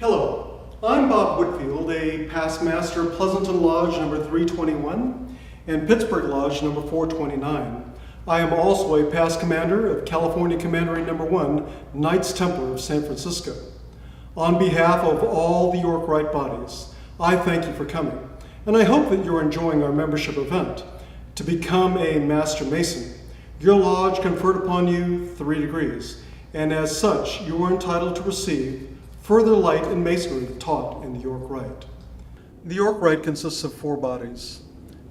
Hello, I'm Bob Whitfield, a past master of Pleasanton Lodge number 321 and Pittsburgh Lodge number 429. I am also a past commander of California Commandery number 1, Knights Templar of San Francisco. On behalf of all the yorkrite bodies, I thank you for coming, and I hope that you're enjoying our membership event. To become a Master Mason, your lodge conferred upon you 3 degrees, and as such, you are entitled to receive further light in masonry taught in the yorkrite. The yorkrite consists of 4 bodies,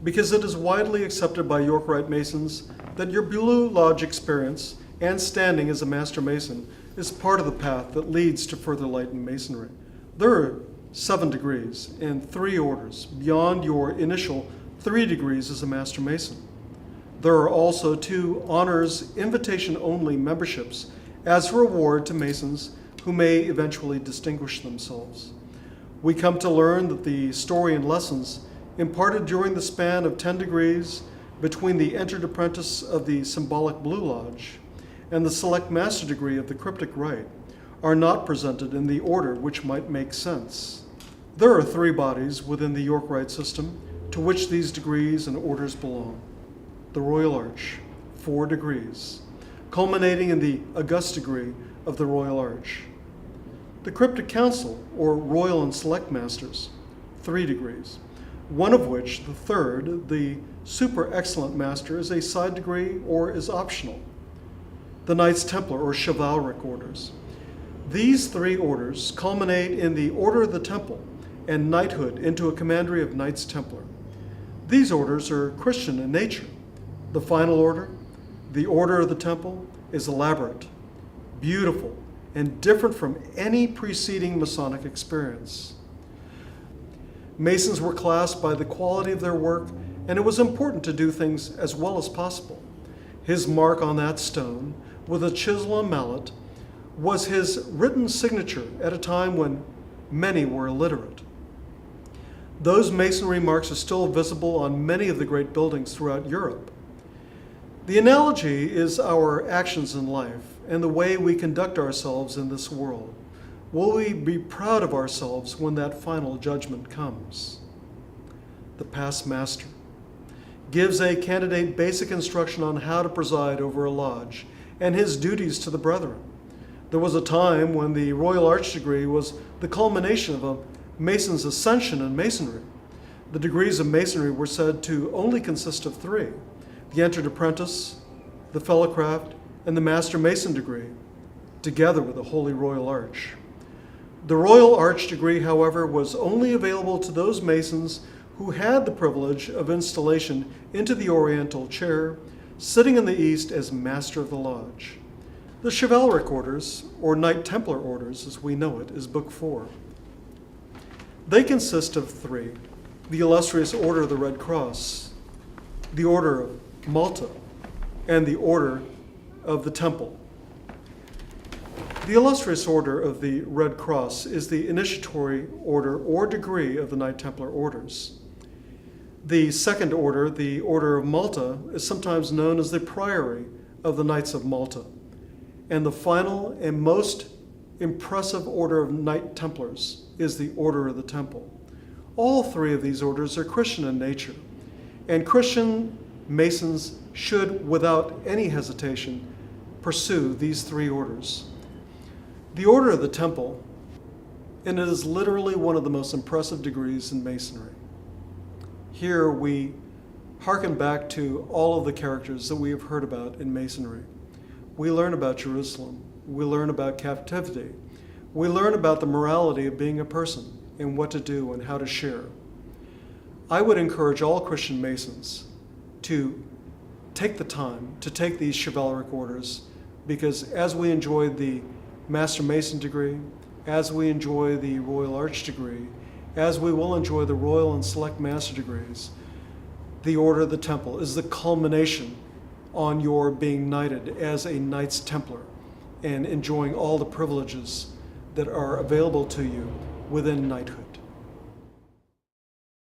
because it is widely accepted by yorkrite masons that your Blue Lodge experience and standing as a Master Mason is part of the path that leads to further light in masonry. There are 7 degrees and 3 orders beyond your initial 3 degrees as a Master Mason. There are also 2 honors invitation-only memberships as a reward to Masons who may eventually distinguish themselves. We come to learn that the story and lessons imparted during the span of 10 degrees between the entered apprentice of the symbolic Blue Lodge and the select master degree of the cryptic rite are not presented in the order which might make sense. There are 3 bodies within the yorkrite system to which these degrees and orders belong. The Royal Arch, 4 degrees, culminating in the august degree of the Royal Arch. The Cryptic Council, or Royal and Select Masters, 3 degrees, one of which, the third, the Super Excellent Master, is a side degree or is optional. The Knights Templar, or Chivalric Orders. These 3 orders culminate in the Order of the Temple and knighthood into a commandery of Knights Templar. These orders are Christian in nature. The final order, the Order of the Temple, is elaborate, beautiful, and different from any preceding Masonic experience. Masons were classed by the quality of their work, and it was important to do things as well as possible. His mark on that stone, with a chisel and mallet, was his written signature at a time when many were illiterate. Those masonry marks are still visible on many of the great buildings throughout Europe. The analogy is our actions in life and the way we conduct ourselves in this world. Will we be proud of ourselves when that final judgment comes? The past master gives a candidate basic instruction on how to preside over a lodge and his duties to the brethren. There was a time when the Royal Arch degree was the culmination of a Mason's ascension in Masonry. The degrees of Masonry were said to only consist of 3, the Entered Apprentice, the Fellowcraft, and the Master Mason degree, together with the Holy Royal Arch. The Royal Arch degree, however, was only available to those Masons who had the privilege of installation into the Oriental chair, sitting in the East as Master of the Lodge. The Chivalric Orders, or Knight Templar Orders as we know it, is Book 4. They consist of 3, the Illustrious Order of the Red Cross, the Order of Malta, and the Order of the Temple. The Illustrious Order of the Red Cross is the initiatory order or degree of the Knight Templar Orders. The second order, the Order of Malta, is sometimes known as the Priory of the Knights of Malta. And the final and most impressive order of Knight Templars is the Order of the Temple. All 3 of these orders are Christian in nature, and Christian Masons should, without any hesitation, pursue these 3 orders. The Order of the Temple, and it is literally one of the most impressive degrees in Masonry. Here we hearken back to all of the characters that we have heard about in Masonry. We learn about Jerusalem. We learn about captivity. We learn about the morality of being a person and what to do and how to share. I would encourage all Christian Masons to take the time to take these chivalric orders, because as we enjoy the Master Mason degree, as we enjoy the Royal Arch degree, as we will enjoy the Royal and Select Master degrees, the Order of the Temple is the culmination on your being knighted as a Knights Templar and enjoying all the privileges that are available to you within knighthood.